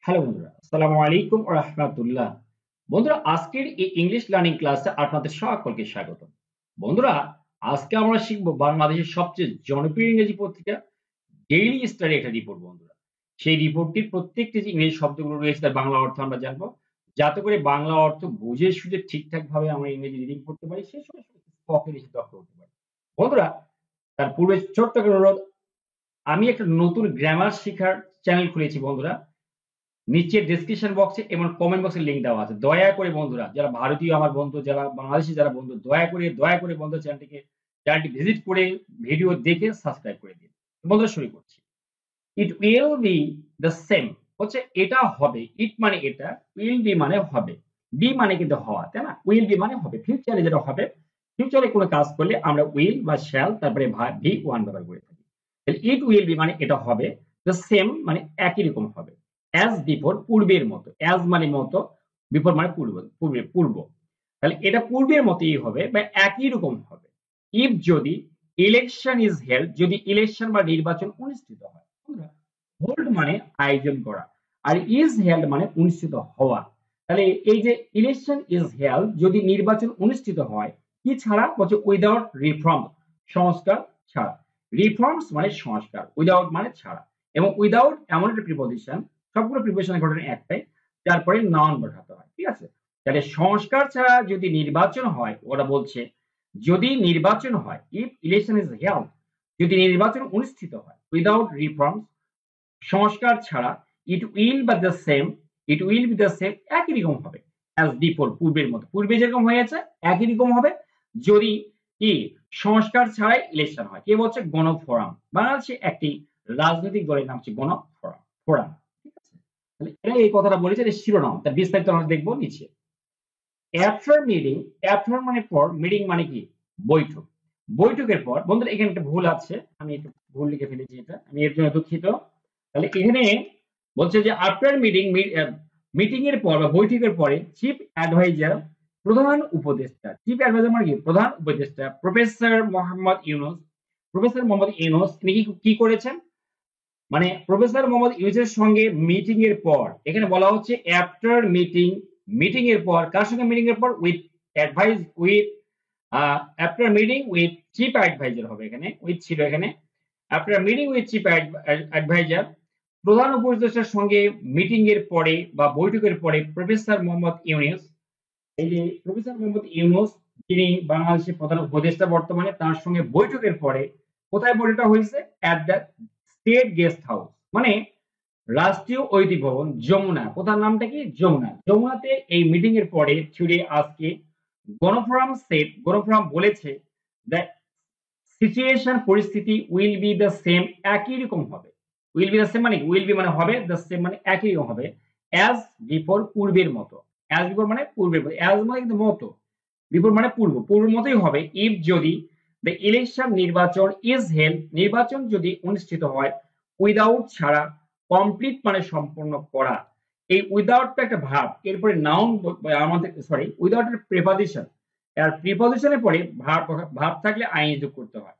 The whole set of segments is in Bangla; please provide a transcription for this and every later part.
হ্যালো বন্ধুরা, আসসালামু আলাইকুম ওয়া রাহমাতুল্লাহ। বন্ধুরা, আজকের এই ইংলিশ লার্নিং ক্লাসে আপনাদের সকলকে স্বাগত। বন্ধুরা, আজকে আমরা শিখব বাংলাদেশের সবচেয়ে জনপ্রিয় ইংরেজি পত্রিকা ডেইলি স্টার একটা রিপোর্ট বন্ধুরা। সেই রিপোর্টটির প্রত্যেকটি যে ইংরেজি শব্দগুলো রয়েছে তার বাংলা অর্থ আমরা জানবো। যাতে করে বাংলা অর্থ বুঝে সুঝে ঠিকঠাকভাবে আমরা ইংরেজি রিডিং করতে পারি, সেই সময় স্পোকেন বেশি দক্ষ হতে পারি। বন্ধুরা, তার পূর্বে ছোট্ট একটা অনুরোধ, আমি একটা নতুন গ্রামার শেখার চ্যানেল খুলেছি বন্ধুরা। নিচে ডেসক্রিপশন বক্সে এবং কমেন্ট বক্সে লিংক দেওয়া আছে। দয়া করে বন্ধুরা, যারা ভারতীয় আমার বন্ধু, যারা বাংলাদেশী যারা বন্ধু, দয়া করে বন্ধু চ্যানেলটি ভিজিট করে ভিডিও দেখে সাবস্ক্রাইব করে দিন। বন্ধুরা, শুরু করছি। It will be the same হচ্ছে এটা হবে। ইট মানে এটা, উইল বি মানে হবে, বি মানে কিন্তু হওয়া, তাই না? উইল বি মানে হবে, ফিউচারে যেটা হবে। ফিউচারে কোনো কাজ করলে আমরা উইল বা শ্যাল তারপরে ভি ওয়ান ব্যবহার করে থাকি। ইট উইল বি মানে এটা হবে, দ্য সেম মানে একই রকম হবে, অ্যাজ বিফোর পূর্বের মতো, অ্যাজ মানে মতো, বিফোর মানে পূর্ব। তাহলে এটা পূর্বের মতোই হবে বা একই রকম হবে। ইফ যদি ইলেকশন ইজ হেল্ড, যদি ইলেকশন বা নির্বাচন অনুষ্ঠিত হয়। হোল্ড মানে আয়োজন করা, আর ইজ হেল্ড মানে অনুষ্ঠিত হওয়া। তাহলে এই যে ইলেকশন ইজ হেল্ড, যদি নির্বাচন অনুষ্ঠিত হয়, কি ছাড়া বলছে? উইদাউট রিফর্ম, সংস্কার ছাড়া। রিফর্মস মানে সংস্কার, উইদাউট মানে ছাড়া, এবং উইদাউট এমন একটা প্রিপোজিশন, সবগুলো প্রিপোজিশনের ঘটনা একটাই, তারপরে নাউন বসাতে হয়। ঠিক আছে? তাহলে সংস্কার ছাড়া যদি নির্বাচন হয়, ওরা বলছে যদি নির্বাচন হয়, ইফ ইলেকশন ইজ হেল্ড, যদি নির্বাচন অনুষ্ঠিত হয়, উইদাউট রিফর্মস সংস্কার ছাড়া, ইট উইল বা the same, it will be the same একই রকম হবে, অ্যাজ বিফোর পূর্বের মতো, পূর্বে যেরকম হয়েছে একই রকম হবে যদি কি সংস্কার ছাড়াই ইলেকশন হয়। কে বলছে? গণফোরাম। বাংলাদেশে একটি রাজনৈতিক দলের নাম হচ্ছে গণফোরাম। ফোরাম। ঠিক আছে? তাহলে এরা এই কথাটা বলেছে, এটা শিরোনাম, তার বিস্তারিত আমরা দেখবো নিচে। আফটার মিটিং, আফটার মানে পর, মিটিং মানে কি? বৈঠক। বৈঠকের পর, বন্ধুরা এখানে একটা ভুল আছে, আমি একটু ভুল লিখে ফেলেছি, এটা আমি এর জন্য দুঃখিত। তাহলে এখানে বলছে যে আফটার মিটিং, মিটিং এর পর বা বৈঠকের পরে, চিফ অ্যাডভাইজার প্রধান উপদেষ্টা, চিফ অ্যাডভাইজার মানে কি? প্রধান উপদেষ্টা প্রফেসর মোহাম্মদ ইউনুস, প্রফেসর মোহাম্মদ ইউনুস তিনি কি করেছেন? মানে প্রফেসর মোহাম্মদ ইউনুসের সঙ্গে মিটিং এর পর, এখানে বলা হচ্ছে আফটার মিটিং, মিটিং এর পর, কার সঙ্গে মিটিং এর পর? With advice, with after meeting with chief adviser হবে, এখানে উইথ ছিল, এখানে after meeting with chief adviser, প্রধান উপদেষ্টার সঙ্গে মিটিং এর পরে বা বৈঠকের পরে প্রফেসর মোহাম্মদ ইউনুস, এই যে প্রফেসর মোহাম্মদ ইউনুস, তিনি বাংলাদেশের প্রধান উপদেষ্টা বর্তমানে, তার সঙ্গে বৈঠকের পরে কোথায় বৈঠকটা হয়েছে? At the state guest house, মানে রাষ্ট্রীয় ঐতিহ্য ভবন, যমুনা। কোথার নামটা কি? যমুনা। যমুনাতে এই মিটিং এর পরে ছুড়ে আজকে গণফোরাম সেট, গণফোরাম বলেছে দ্য সিচুয়েশন, পরিস্থিতি উইল বি দ্য সেম একই রকম হবে। উইল বি দ্য সেম মানে উইল বি মানে হবে, দ্য সেম মানে একই রকম হবে, অ্যাজ বিফোর পূর্বের মতো। অ্যাজ বিফোর মানে পূর্বের মতো, অ্যাজ মানে কিন্তু মতো, বিফোর মানে পূর্ব, পূর্বের মতোই হবে। ইফ যদি দ্য ইলেকশন নির্বাচন ইজ হেল্ড, নির্বাচন যদি অনুষ্ঠিত হয়, উইদাউট ছাড়া, কমপ্লিট মানে সম্পূর্ণ করা। এই উইদাউটটা একটা ভাব, এরপরে নাউন আমাদের, সরি, উইদাউট এর প্রিপজিশন, আর প্রিপজিশনের পরে ভাব, ভাব থাকলে আইএনজি যোগ করতে হয়।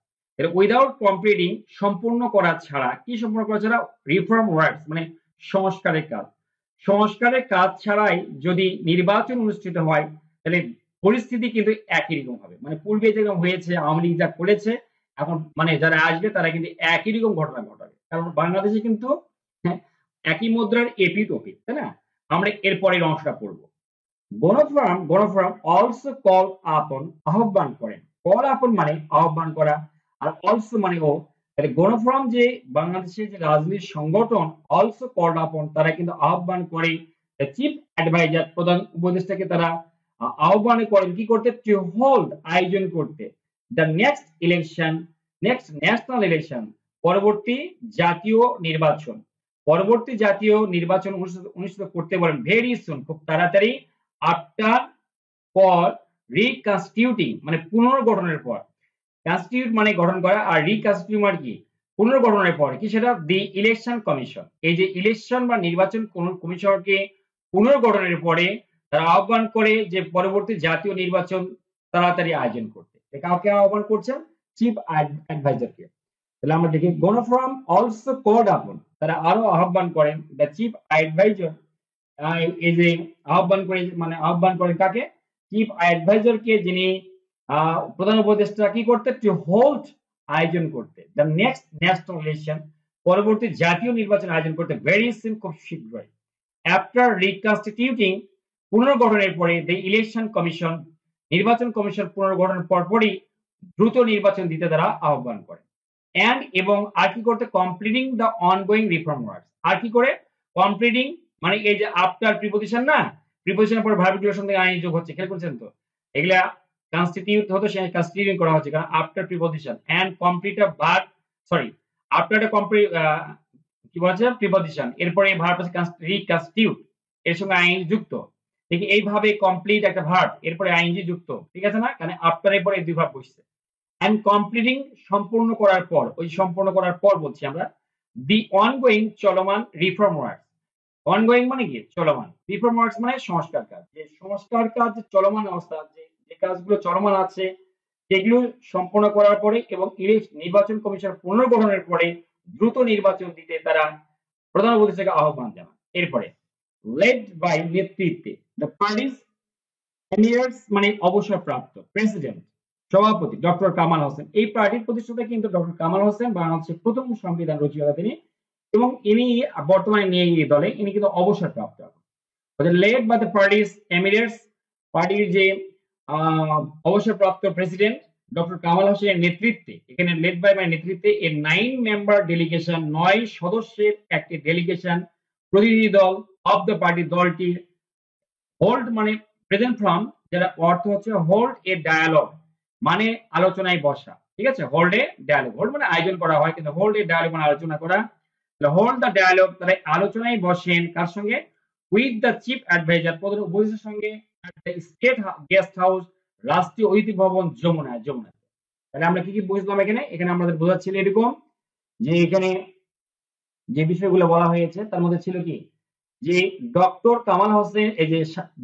উইদাউট কমপ্লিটিং সম্পূর্ণ করা ছাড়া, কি সম্পূর্ণ করা ছাড়া? রিফর্ম ওয়ার্কস মানে সংস্কারের কাজ, সংস্কারের কাজ ছাড়াই যদি নির্বাচন অনুষ্ঠিত হয়, তাহলে পরিস্থিতি কিন্তু একই রকম হবে। মানে পূর্বে যেরকম হয়েছে, আওয়ামী লীগ যা করেছে, এখন মানে যারা আসবে তারা কিন্তু একই রকম ঘটনা ঘটাবে, কারণ বাংলাদেশে কিন্তু হ্যাঁ, একই মুদ্রার এপিঠ ওপিঠ, তাই না? আমরা এর পরের অংশটা পড়বো। গণফোরাম, গণফোরাম অলসো কল আপন, আহ্বান করেন। কল আপন মানে আহ্বান করা, আর অলসো মানে ও। তাহলে গণফোরাম যে বাংলাদেশের যে রাজনৈতিক সংগঠন, অলসো কল আপন, তারা কিন্তু আহ্বান করে চিফ অ্যাডভাইজার, প্রধান উপদেষ্টাকে তারা আহ্বান করেন কি করতে? টু হোল্ড, আয়োজন করতে, the next election, next national election, পরবর্তী জাতীয় নির্বাচন, পরবর্তী জাতীয় নির্বাচন অনুষ্ঠিত করতে বলেন ভেরি সুন, খুব তাড়াতাড়ি, আফটার, পর, রিকনস্টিটিউটিং মানে পুনর্গঠনের পর, কনস্টিটিউট মানে গঠন করা, আর রিকনস্টিটিউট মানে কি? পুনর্গঠনের পর, কি সেটা? দি ইলেকশন কমিশন, এই যে ইলেকশন বা নির্বাচন কোন কমিশনকে পুনর্গঠনের পরে তারা আহ্বান করে যে পরবর্তী জাতীয় নির্বাচন তাড়াতাড়ি আয়োজন করতে। কাউকে আহ্বান করছেন? চিফ অ্যাডভাইজারকে। তাহলে আমরা দেখি গণফোরাম অলসো কল্ড আপন, তারা আরো আহ্বান করেন দ্য চিফ অ্যাডভাইজার, এই যে আহ্বান করে মানে আহ্বান করেন কাকে, চিফ অ্যাডভাইজার কে, যিনি প্রধান উপদেষ্টা কি করতে, টু হোল্ড আয়োজন করতে দ্য নেক্সট ন্যাশনাল ইলেকশন, পরবর্তী জাতীয় নির্বাচন আয়োজন করতে ভেরি সিন, খুব শীঘ্রই। আফটার রিকনস্টিটিউটিং, পুনর্গঠনের পরে দ্য ইলেকশন কমিশন, নির্বাচন কমিশন পুনর্গঠনের পরপরই দ্রুত নির্বাচন দিতে তারা আহ্বান করে। এন্ড এবং আর কি করতে, completing the ongoing reform work, আর কি করে কমপ্লিটিং মানে এই যে আফটার প্রিপোজিশন না, প্রিপোজিশনের পর ভার্বগুলোর সঙ্গে আইন যোগ হচ্ছে, খেয়াল করছেন তো, এগুলা কনস্টিটিউট হতো, সে কনস্টিটিউটিং করা হচ্ছে, কারণ after preposition and complete a verb, sorry after complete কি বলছে প্রিপোজিশন, এরপরে ভার্ব আছে রিকনস্টিটিউট, এর সঙ্গে আইন যুক্ত, ঠিক এইভাবে কমপ্লিট একটা ভার্ব এরপরে আইনজি যুক্ত, ঠিক আছে না, কারণ আফটার এর পরে দুই ভার্ব বসছে। এন্ড কমপ্লিটিং, সম্পূর্ণ করার পর, ওই সম্পূর্ণ করার পর বলছি আমরা, দি অনগোয়িং, চলমান রিফর্ম ওয়ার্ক, অনগোয়িং মানে কি চলমান, রিফর্ম ওয়ার্কস মানে সংস্কার কাজ, যে সংস্কার কাজ চলমান অবস্থা, যে কাজগুলো চলমান আছে সেগুলো সম্পন্ন করার পরে এবং নির্বাচন কমিশন পুনর্গঠনের পরে দ্রুত নির্বাচন দিতে তারা প্রধান উপদেষ্টাকে আহ্বান জানান। এরপরে লেড বাই, নেতৃত্বে, দ্য পার্টিস এমিরাটস মানে অবসরপ্রাপ্ত প্রেসিডেন্ট, সভাপতি ডক্টর কামাল হোসেন, এই পার্টির প্রতিষ্ঠাতা কিন্তু ডক্টর কামাল হোসেন, বাংলাদেশের প্রথম সংবিধান রচয়িতা তিনি, এবং ইনি বর্তমানে নেই এই দলে, ইনি কিন্তু অবসরপ্রাপ্ত। Led by the party's emeritus, পার্টির যে অবসরপ্রাপ্ত প্রেসিডেন্ট ডক্টর কামাল হোসেনের নেতৃত্বে, এখানে লেড বাই মানে নেতৃত্বে, এর 9 মেম্বার ডেলিগেশন, 9 সদস্যের একটি ডেলিগেশন, প্রতিনিধি দল অফ দ্য পার্টি, দলটির হোল্ড মানে প্রেজেন্ট ফ্রম, যারা অর্থ হচ্ছে হোল্ড এ ডায়ালগ মানে আলোচনায় বসা, ঠিক আছে, হোল্ড এ ডায়ালগ, হোল্ড মানে আয়োজন করা হয়, কিন্তু হোল্ড এ ডায়ালগ মানে আলোচনা করা, হোল্ড দ্য ডায়ালগ, তারা আলোচনায় বসেন কার সঙ্গে, উইথ দ্য চিফ অ্যাডভাইজার, প্রধান উপদেষ্টার সঙ্গে, স্টেট গেস্ট হাউস, রাষ্ট্রীয় অতিথি ভবন যমুনা, যমুনা। তাহলে আমরা কি কি বুঝলাম এখানে, এখানে আমাদের বোঝাচ্ছিল এরকম যে এখানে যে বিষয়গুলো বলা হয়েছে তার মধ্যে ছিল কি, যে ডক্টর কামাল হোসেন, এই যে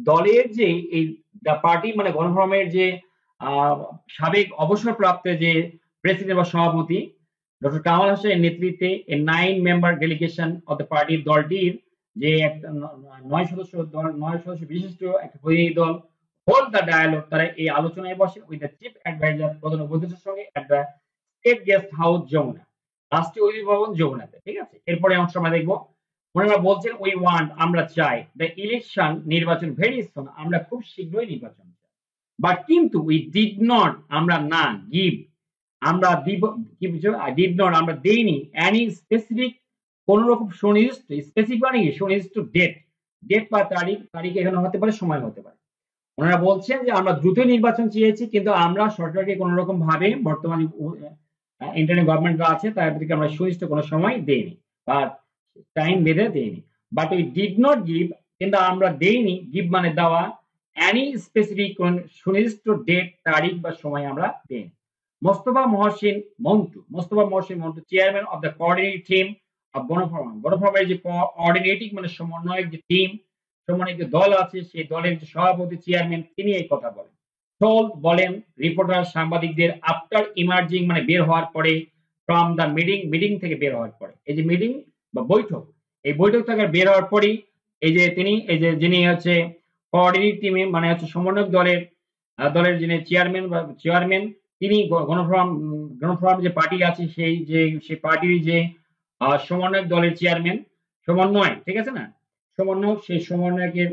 দলের যে এই পার্টি মানে গণফোরামের যে সাবেক অবসরপ্রাপ্ত যে প্রেসিডেন্ট বা সভাপতি ডক্টর কামাল হোসেনের নেতৃত্বে 9 member delegation of the party, দলটির যে একটা 9 সদস্য বিশিষ্ট একটা প্রতিনিধি দল, হোল্ড দ্য ডায়ালগ, তারা এই আলোচনায় বসে উইথ দ্য চিফ অ্যাডভাইজার, প্রধান উপদেষ্টার সঙ্গে, at the state guest house Jamuna, রাষ্ট্রীয় অতিথি ভবন যমুনাতে, ঠিক আছে। এরপরে অংশ আমরা দেখবো, ওনারা বলছেন উই ওয়ান্ট, আমরা চাই, দ্য ইলেকশন নির্বাচন ভেরি সুন, আমরা খুব শীঘ্রই নির্বাচন চাই, বাট কিন্তু উই ডিড নট, আমরা না, গিভ, আমরা দিব, কি বুঝছো, ডিড নট আমরা দেইনি, অ্যানি স্পেসিফিক, কোন রকম সুনির্দিষ্ট, স্পেসিফিক মানে কি সুনির্দিষ্ট ডেট, ডেট বা তারিখ, তারিখ এখানে হতে পারে, সময় হতে পারে। ওনারা বলছেন যে আমরা দ্রুত নির্বাচন চেয়েছি, কিন্তু আমরা সরকারকে কোন রকম ভাবে বর্তমানে ইন্টারনেট গভর্নমেন্ট আছে তাদেরকে আমরা সুনির্দিষ্ট কোনো সময় দেইনি বা টাইম বেঁধে দেইনি, but we did not give, কিন্তু আমরা দেইনি, গিভ মানে দেওয়া, অ্যানি স্পেসিফিক কোন সুনির্দিষ্ট ডেট, তারিখ বা সময় আমরা দেইনি। Mostafa Mohsin Montu, Mostafa Mohsin Montu, chairman of the coordinating team of Gano Forum, গণফোরামের যে কোঅর্ডিনেটিং মানে সমন্বয়ক যে টিম, সমন্বয়ক যে দল আছে, সেই দলের যে সভাপতি চেয়ারম্যান, তিনি এই কথা বলেন। told বলেন রিপোর্টার সাংবাদিকদের, আফটার ইমার্জিং মানে বের হওয়ার পরে, ফ্রম দ্য মিটিং, মিটিং থেকে বের হওয়ার পরে, এই যে মিটিং বা বৈঠক, এই বৈঠক থেকে বের হওয়ার পরেই এই যে তিনি, এই যে যিনি হচ্ছে কোঅর্ডিনেটিং টিমে মানে হচ্ছে সমন্বয়ক দলের, দলের যিনি চেয়ারম্যান বা চেয়ারম্যান, তিনি গণফোরাম, গণফোরাম যে পার্টি আছে সেই যে সেই পার্টির যে সমন্বয়ক দলের চেয়ারম্যান, সমন্বয়, ঠিক আছে না, সমন্বয়ক, সেই সমন্বয়কের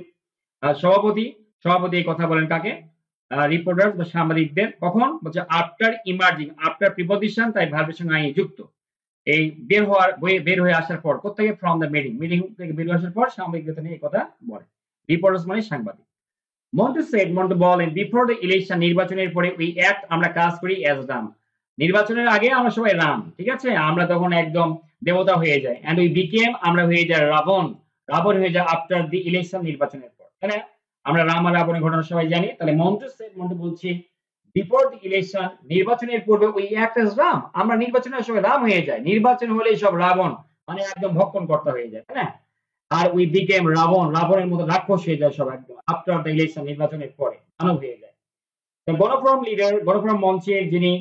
সভাপতি, সভাপতি এই কথা বলেন কাকে, রিপোর্টার বা সাংবাদিকদের, কখন বলছে আফটার ইমার্জিং, আফটার প্রিপোজিশন, তাই ভার্বের সঙ্গে আই যুক্ত, এই বের হওয়ার, বের হয়ে আসার পর, কোথেকে, ফ্রম দ্য মিটিং, মিটিং থেকে বের হয়ে আসার পর সাংবাদিকদের নিয়ে এই কথা বলে, রিপোর্টার্স মানে সাংবাদিক। মন্টু সেড, মন্টু বলেন, বিফোর দ্য ইলেকশন, নির্বাচনের পরে, উই অ্যাক্ট, আমরা কাজ করি, অ্যাজ রাম, নির্বাচনের আগে আমরা সবাই রাম, ঠিক আছে, আমরা তখন একদম দেবতা হয়ে যায়, এন্ড উই বিকেম, আমরা হয়ে যায় রাবণ, রাবণ হয়ে যায় আফটার দি ইলেকশন, নির্বাচনের পর, তাই না, আমরা রাম আর রাবণের ঘটনা সবাই জানি। তাহলে মন্টু সেড, মন্টু বলছি, বিফোর দি ইলেকশন, নির্বাচনের পূর্বে, উই অ্যাক্ট অ্যাজ রাম, আমরা নির্বাচনের সময় রাম হয়ে যায়, নির্বাচন হলেই সব রাবণ মানে একদম ভক্ষণ কর্তা হয়ে যায়, তাই না, আর উই বিকেম রাবণ, রাবণের মতো রাক্ষস হয়ে যায় সব একদম আফটার দ্য ইলেকশন, নির্বাচনের পরে মানব হয়ে যায়। গণফোরাম লিডার, গণফোরাম মঞ্চের যিনি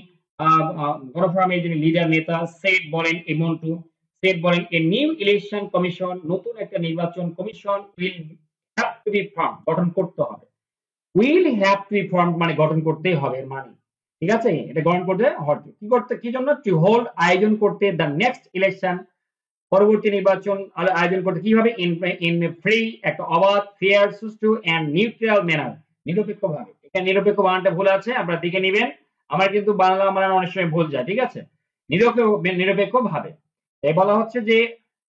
গণফোরামের যিনি লিডার নেতা সেট বলেন এমন্টু, সেট বলেন এ নিউ ইলেকশন কমিশন, নতুন একটা নির্বাচন commission will have to be form, গঠন করতে হবে। Will have to be form মানে গঠন করতেই হবে মানে, ঠিক আছে, এটা গঠন করতে হবে। কি করতে, কি জন্য? টু হোল্ড, আয়োজন করতে, দ্য নেক্সট ইলেকশন, পরবর্তী নির্বাচন আয়োজন করতে কিভাবে? ইন ফ্রি, একটা অবাধ, ফেয়ার, সুষ্ঠু এন্ড নিউট্রাল ম্যানার, নিরপেক্ষভাবে। এখানে নিরপেক্ষ বানানটা ভুল আছে, আপনারা দেখে নেবেন। আমার কিন্তু বাংলা বানান অনেক সময় ভুল যায়, ঠিক আছে। নিরপেক্ষ ভাবে এই বলা হচ্ছে যে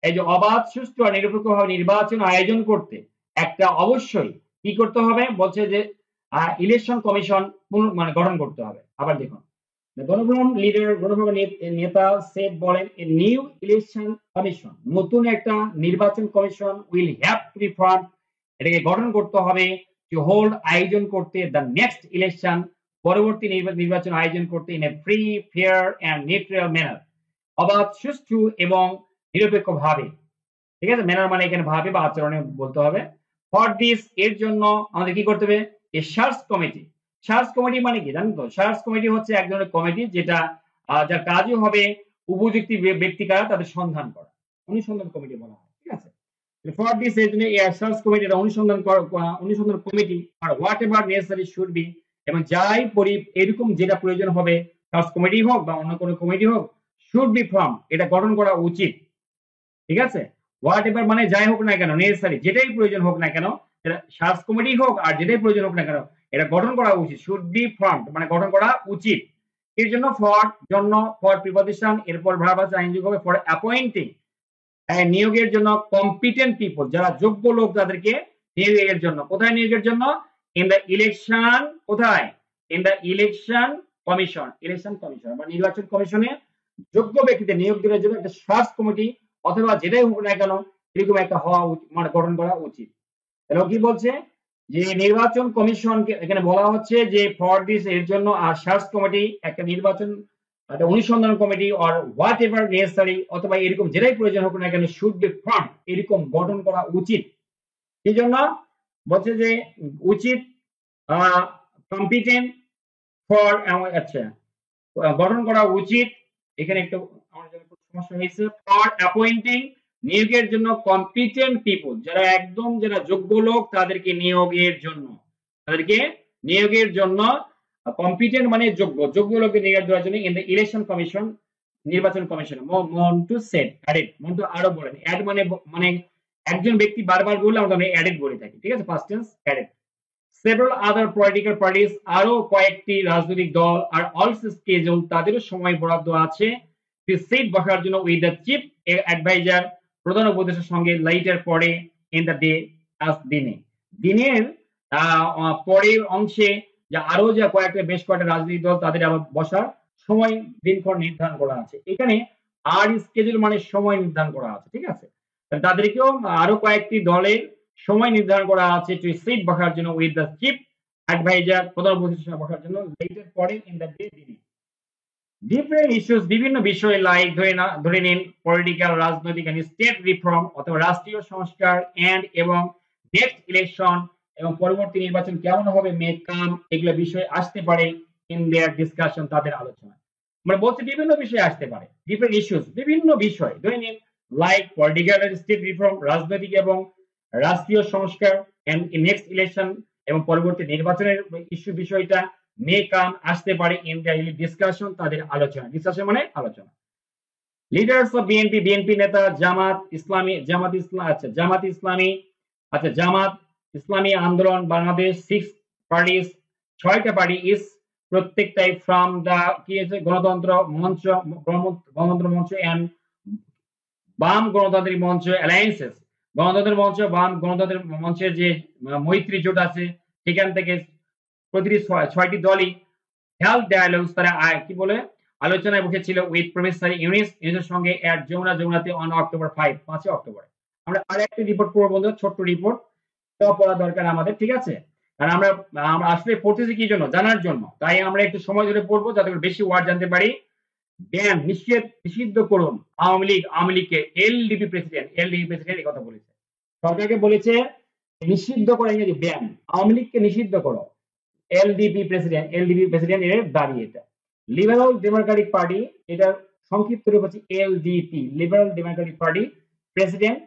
এই যে অবাধ, সুষ্ঠু আর নিরপেক্ষভাবে নির্বাচন আয়োজন করতে একটা অবশ্যই কি করতে হবে বলছে যে ইলেকশন কমিশন মানে গঠন করতে হবে। আবার দেখুন, গণফোরাম লিডার, গণফোরাম নেতা সেট বলেন এ নিউ ইলেকশন কমিশন, নতুন একটা নির্বাচন commission will have to be form, এটাকে গঠন করতে হবে, টু হোল্ড, আয়োজন করতে, দ্য নেক্সট ইলেকশন, পরবর্তী নির্বাচন আয়োজন করতে, in a free, fair and neutral manner, অবাধ, সুষ্ঠু এবং নিরপেক্ষ ভাবে, ঠিক আছে। ম্যানার মানে এখানে ভাবে বা আচরণে বলতে হবে। ফর দিস, এর জন্য আমাদের কি করতে হবে? এ সার্চ কমিটি, সার্চ কমিটি মানে কি জানেন তো? সার্চ কমিটি হচ্ছে এক ধরনের কমিটি যেটা যার কাজই হবে উপযুক্ত ব্যক্তি কারা তাদের সন্ধান করা, অনুসন্ধান কমিটি বলা হয়, ঠিক আছে। ফর দিস, এর জন্য সার্চ কমিটি, অনুসন্ধান কমিটি আর whatever necessary should be, এবং যাই এরকম যেটা প্রয়োজন হবে, সার্চ কমিটি হোক বা অন্য কোনো কমিটি হোক, শুড বি ফর্ম, এটা গঠন করা উচিত, ঠিক আছে। হোয়াট এভার মানে যাই হোক না কেন, নেসেসারি যেটাই প্রয়োজন হোক না কেন, সার্চ কমিটি হোক আর যেটাই প্রয়োজন হোক না কেন, এটা গঠন করা উচিত। শুড বি ফর্ম মানে গঠন করা উচিত। এর জন্য ফর, জন্য, ফর প্রিপজিশন, এরপর ভার্ব আছে আইনযোগ হবে, ফর অ্যাপয়েন্টিং, নিয়োগের জন্য, কম্পিটেন্ট পিপল, যারা যোগ্য লোক তাদেরকে নিয়োগের জন্য, কোথায় নিয়োগের জন্য? ইন দ্য ইলেকশন, কোথায়? In the election commission, election commission বা নির্বাচন কমিশনে যোগ্য ব্যক্তিদের নিয়োগ দেওয়ার জন্য একটা সার্চ কমিটি অথবা যেটাই হোক না কেন এরকম একটা হওয়া মানে গঠন করা উচিত। তাহলে কি বলছে যে নির্বাচন কমিশনকে এখানে বলা হচ্ছে যে ফর দিস, এর জন্য, আর সার্চ কমিটি একটা নির্বাচন, একটা অনুসন্ধান কমিটি, আর হোয়াট এভার নেসেসারি অথবা এরকম যেটাই প্রয়োজন হোক না কেন, শুড বি ফর্ম, এরকম গঠন করা উচিত। এই জন্য বলছে যে উচিত, কম্পিটেন্ট, ফর, আচ্ছা, গঠন করা উচিত। এখানে একটু আমার জন্য একটু সমস্যা হয়েছে। ফর অ্যাপয়েন্টিং, নিয়োগের জন্য, কম্পিটেন্ট পিপল, যারা একদম যারা যোগ্য লোক তাদেরকে নিয়োগের জন্য, তাদেরকে নিয়োগের জন্য, কম্পিটেন্ট মানে যোগ্য, যোগ্য লোককে নিয়োগ দেওয়ার জন্য ইন দ্য ইলেকশন কমিশন, নির্বাচন commission. Montu set, added, Montu আরো বলেন, অ্যাড মানে মানে একজন ব্যক্তি বারবার বললে আমরা অ্যাডেড বলে থাকি, ঠিক আছে, পাস্ট টেন্স অ্যাডেড। সেভারাল আদার পলিটিক্যাল পার্টিস, আরো কয়েকটি রাজনৈতিক দল আর অলসো স্কেজুল, তাদেরও সময় বরাদ্দ আছে টু সিট, বসার জন্য, উইথ দ্য চিফ অ্যাডভাইজার, প্রধান উপদেষ্টার সঙ্গে, লাইটার, পরে, ইন দ্য ডে, আজ, দিনে, দিনের পরের অংশে, যে আরো যা কয়েকটা বেশ কয়েকটা রাজনৈতিক দল তাদের আবার বসার সময় দিনক্ষণ নির্ধারণ করা আছে। এখানে আর স্কেজুল মানে সময় নির্ধারণ করা আছে, ঠিক আছে। তাদেরকেও আরো কয়েকটি দলের সময় নির্ধারণ করা আছে টু সিট, বসার জন্য, উইথ দ্য চিফ অ্যাডভাইজার, প্রধান উপদেষ্টা বসার জন্য, লেটার, পরে, ইন দ্য ডে, দিনে। ডিফারেন্ট ইস্যুস, বিভিন্ন বিষয়, লাইক ধরে নিন পলিটিক্যাল, রাজনৈতিক, স্টেট রিফর্ম অথবা রাষ্ট্রীয় সংস্কার, এন্ড এবং নেক্সট ইলেকশন, এবং পরবর্তী নির্বাচন কেমন হবে, মে কাম, এগুলো বিষয় আসতে পারে ইন দেয়ার ডিসকাশন, তাদের আলোচনা। মানে বলছে বিভিন্ন বিষয় আসতে পারে, ডিফারেন্ট ইস্যুস, বিভিন্ন বিষয় ধরে নিন, লাইক পলিটিক্যাল, স্টেট রিফর্ম, রাজনৈতিক এবং রাষ্ট্রীয় সংস্কার, এন্ড নেক্সট ইলেকশন, এবং পরবর্তী নির্বাচনের ইস্যু বিষয়টা, মে কাম, আসতে পারে ইন দ্য ডিসকাশন, তাদের আলোচনা। ডিসকাশন মানে আলোচনা। লিডার্স অফ বিএনপি, বিএনপি নেতা, জামাত ইসলামী, জামাত ইসলামী, আচ্ছা, জামাত ইসলামী আন্দোলন বাংলাদেশ, 6 পার্টিস, 6টা পার্টি, ইস, প্রত্যেকটাই, ফ্রম দা কি আছে, গণতন্ত্র মঞ্চ, গণতন্ত্র মঞ্চ এন্ড বাম গণতান্ত্রিক মঞ্চ অ্যালায়েন্সেস, গণতন্ত্রের মঞ্চ, বাম গণতন্ত্রের মঞ্চের যে মৈত্রী জোট আছে সেখান থেকে প্রতিটি 6টি দলই হেলথ ডায়ালগস, তারা কি বলে আলোচনায় বসেছিল উইথ প্রফেসর ইউনিসের সঙ্গে এট যমুনাতে অন অক্টোবর 5 অক্টোবর। আমরা আর একটা রিপোর্ট পড়বো বন্ধু, ছোট্ট রিপোর্ট, এটাও পড়া দরকার আমাদের, ঠিক আছে। কারণ আমরা আসলে পড়তেছি কি জন্য, জানার জন্য, তাই আমরা একটু সময় ধরে পড়বো যাতে করে বেশি ওয়ার্ড জানতে পারি। ব্যান, নিষিদ্ধ করুন আওয়ামী লীগকে, এলডিপি প্রেসিডেন্ট এই কথা বলেছে, সরকারকে বলেছে নিষিদ্ধ করে, ইংরেজি ব্যান, আওয়ামী লীগকে নিষিদ্ধ করো, এলডিপি প্রেসিডেন্ট এর দাবি এটা। লিবারেল ডেমোক্রেটিক পার্টি, এটার সংক্ষিপ্ত রূপ হচ্ছে LDP, liberal Democratic party. President,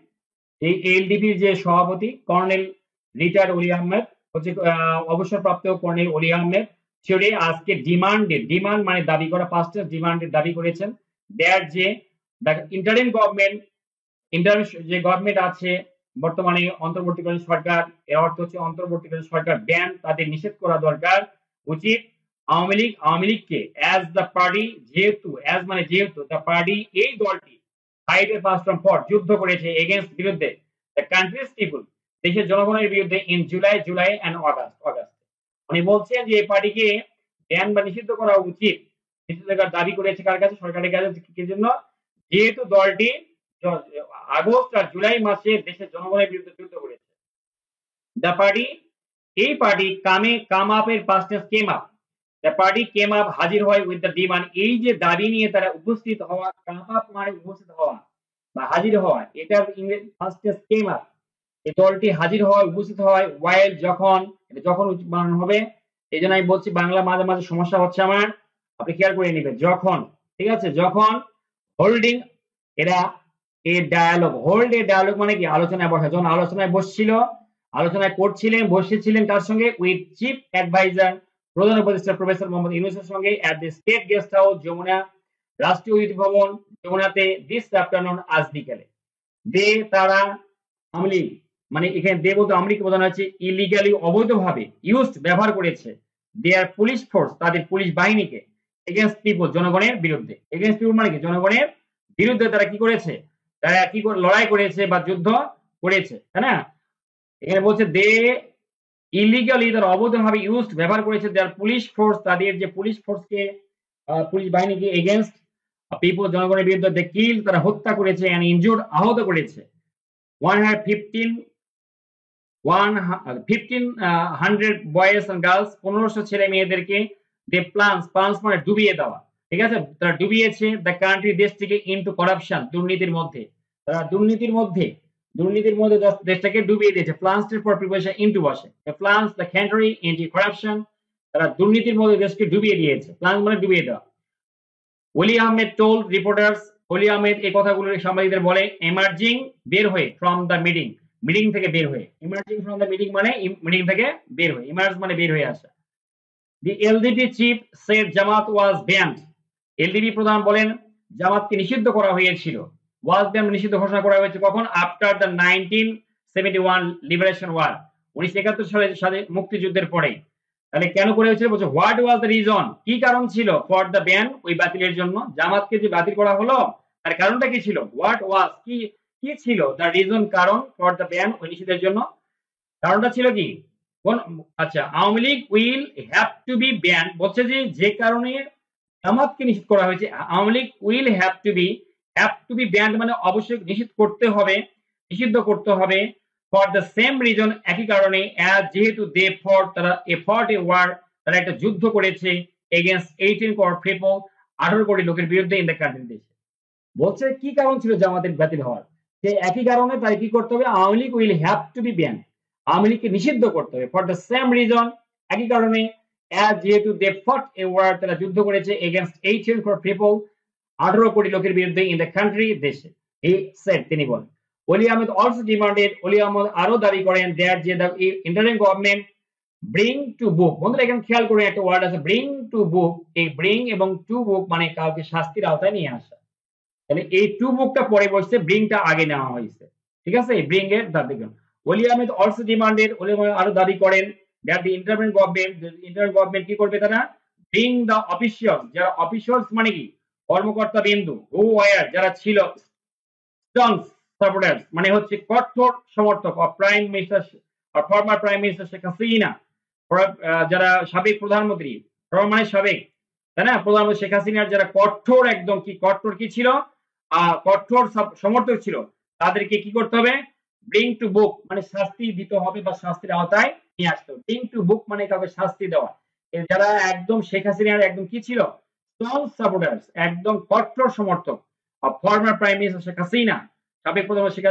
এই এলডিপির যে সভাপতি কর্নেল রিচার্ড ওলি আহমেদ, হচ্ছে অবসরপ্রাপ্ত কর্নেল ওলি আহমেদ। সেটি আজকে ডিমান্ড মানে দাবি করা, 5টা ডিমান্ডের দাবি করেছেন। দেয়ার যে ইন্টারিম গভর্নমেন্ট, ইন্টারিম যে গভর্নমেন্ট আছে বর্তমানে অন্তর্বর্তীকালীন সরকার, এর অর্থ হচ্ছে অন্তর্বর্তীকালীন সরকার ব্যান তাদের নিষেধ করা দরকার উচিত। আওয়ামী লীগকে অ্যাজ দ্য পার্টি, যেহেতু দ্য পার্টি, এই দলটি ফাইটেড ফার্স্ট ফ্রম ফর, যুদ্ধ করেছে এগেইনস্ট, বিরুদ্ধে, দ্য কান্ট্রিজ পিপল, দেশের জনগণের বিরুদ্ধে, ইন জুলাই এন্ড অগাস্ট। উনি বলছেন যে এই পার্টিকে ব্যান বা নিষিদ্ধ করা উচিত, নিষিদ্ধ করার দাবি করেছে কার কাছে? সরকারের কাছে। কি জন্য? যেহেতু দলটি আগস্ট আর জুলাই মাসে দেশের জনগণের বিরুদ্ধে যুদ্ধ করেছে। দ্য পার্টি, এই পার্টি কাম আপের past tense came up, the party came up, হাজির হয় উইথ দ্য ডিমান্ড, এই যে দাবি নিয়ে তারা উপস্থিত হওয়া, কাম আপ মানে উপস্থিত হওয়া বা হাজির হওয়া, এটা ইংরেজি ফার্স্ট টেন্স কেম আপ। এই দলটি হাজির হয়, উপস্থিত হয়, ওয়াইল, যখন, এটা যখন বানানো হবে, এই জন্য আমি বলছি বাংলা মাঝে মাঝে সমস্যা হচ্ছে আমার, আপনি খেয়াল করে নেবেন। যখন, ঠিক আছে, যখন হোল্ডিং, এরা a dialogue, hold a dialogue মানে কি? আলোচনায় বসা। যখন আলোচনায় বসেছিলেন কার সঙ্গে? উইথ চিফ অ্যাডভাইজার, প্রধান উপদেষ্টা প্রফেসর মোহাম্মদ ইউনূসের সঙ্গে, at the state guest house Jamuna, রাষ্ট্রীয় অতিথি ভবন যমুনাতে, দিস আফটারনুন, আজ বিকেলে। তারা, আওয়ামী লীগ, মানে এখানে দে বলতে আওয়ামী লীগকে বোঝানো হচ্ছে ইলিগালি, অবৈধভাবে, ব্যবহার করেছে দেয়ার পুলিশ ফোর্স, তাদের পুলিশ বাহিনীকে, এগেইনস্ট পিপল, জনগণের বিরুদ্ধে। এগেইনস্ট পিপল মানে কি? জনগণের বিরুদ্ধে তারা কি করেছে? তারা কি করে লড়াই করেছে বা যুদ্ধ করেছে, তাই না? এখানে বলছে দে ইলিগালি, তারা অবৈধভাবে ব্যবহার করেছে দেয়ার পুলিশ ফোর্স, তাদের যে পুলিশ ফোর্সকে, পুলিশ বাহিনীকে, এগেইনস্ট পিপল, জনগণের বিরুদ্ধে, দে কিল, তারা হত্যা করেছে, এন্ড ইনজুর্ড, আহত করেছে, 100 বয়েজ এন্ড গার্লস, 1500 ছেলে মেয়েদেরকে, দে প্লান্স মানে ডুবিয়ে দেওয়া, ঠিক আছে, তারা ডুবিয়েছে দ্য কান্ট্রি, দেশটিকে, ইনটু করাপশন, দুর্নীতির মধ্যে, তারা দুর্নীতির মধ্যে দেশটাকে ডুবিয়ে দিয়েছে। প্লান্স এর পর প্রিপোজিশন ইনটু বসে, plunge the country into corruption, তারা দুর্নীতির মধ্যে দেশকে ডুবিয়ে দিয়েছে। প্লান্স মানে ডুবিয়ে দেওয়া। ওলি আহমেদ টোল্ড রিপোর্টার্স, ওলি আহমেদ এই কথাগুলো সাংবাদিকদের বলে, এমার্জিং, বের হয়ে, ফ্রম দ্য মিটিং থেকে বের হয়ে, ইমার্জিং ফ্রম দ্য মিটিং মানে মিটিং থেকে বের হয়ে, ইমার্জ মানে বের হয়ে আসা। দি এলডিপি চিফ সেড জামাত ওয়াজ ব্যান্ড, এলডিপি প্রধান বলেন জামাতকে নিষিদ্ধ করা হয়েছিল, ওয়াজ ব্যান্ড নিষিদ্ধ ঘোষণা করা হয়েছে কখন? আফটার দ্য 1971 লিবারেশন ওয়ার, 1971 সালে মুক্তিযুদ্ধের পরে। তাহলে কেন করে হয়েছিল? বলছে হোয়াট ওয়াজ দ্য রিজন, কি কারণ ছিল? ফর দ্য ব্যান, ওই বাতিলের জন্য, জামাতকে যে বাতিল করা হলো তার কারণটা কি ছিল? হোয়াট ওয়াজ, কি ছিল? দ্য রিজন, কারণ, ফর দ্য ব্যান, ওই নিষেধের জন্য। কারণটা ছিল কি? কোন? আচ্ছা, Awami League will have to be ban, বলছে যে কারণে জামাতকে নিষিদ্ধ করা হয়েছে, Awami League will have to be banned মানে অবশ্যই নিষিদ্ধ করতে হবে, ফর দ্য সেম রিজন, একই কারণে, যেহেতু তারা ওয়ার, তারা একটা যুদ্ধ করেছে, এগেইনস্ট 18 crore পিপল, 18 কোটি লোকের বিরুদ্ধে, ইন দ্য কান্ট্রি, দেশে। বলছে কি কারণ ছিল জামাতের বাতিল হওয়ার? সেই একই কারণে তাই কি করতে হবে? Awami League will have to be ban, Awami লীগকে নিষিদ্ধ করতে হবে, ফর দ্য সেম রিজন, একই কারণে, যেহেতু ওয়ার, তারা যুদ্ধ করেছে, এগেইনস্ট 18 crore পিপল, 18 কোটি লোকের বিরুদ্ধে, ইন দ্য কান্ট্রি, দেশে। হি সেড, তিনি বলেন। ওলি আহমেদ অলসো ডিমান্ডেড, ওলি আহমেদ আরো দাবি করেন, দ্যাট যে the interim government bring to book, বন্ধুরা এখানে খেয়াল করে একটা ওয়ার্ড আছে, ব্রিং টু বুক। এই ব্রিং এবং টু বুক মানে কাউকে শাস্তির আওতায় নিয়ে আসা। তাহলে এই টু বুকটা পরে বসছে, ব্রিংটা আগে নেওয়া হয়েছে, ঠিক আছে? ব্রিং এর দাবি করেন। ওলি আহমেদ অলসো ডিমান্ডেড, ওলি আহমেদ আরো দাবি করেন, দ্যাট দি ইন্টারিম গভর্নমেন্ট কি করবে? তারা ব্রিং দ্য অফিসিয়ালস, যারা অফিসিয়ালস মানে কি? কর্মকর্তা বিন্দু, হু ওয়ার, যারা ছিল, স্টনস সাপোর্টার্স মানে হচ্ছে কঠোর সমর্থক of prime minister, former prime minister Sheikh Hasina, যারা সাবেক প্রধানমন্ত্রী, মানে সাবেক, তাই না, প্রধানমন্ত্রী শেখ হাসিনার যারা কঠোর, একদম কঠোর কি ছিল? কঠোর সমর্থক ছিল, তাদেরকে কি করতে হবে? ব্রিং টু বুক মানে শাস্তি দিতে হবে বা শাস্তির আওতায় নিয়ে আসতে হবে। ব্রিং টু বুক মানে কাউকে শাস্তি দেওয়া। যারা একদম শেখ হাসিনার একদম কি ছিল? স্ট্রং সাপোর্টার্স, একদম কঠোর সমর্থক of former prime minister Sheikh Hasina, সাবেক প্রধানমন্ত্রী শেখ হাসিনা।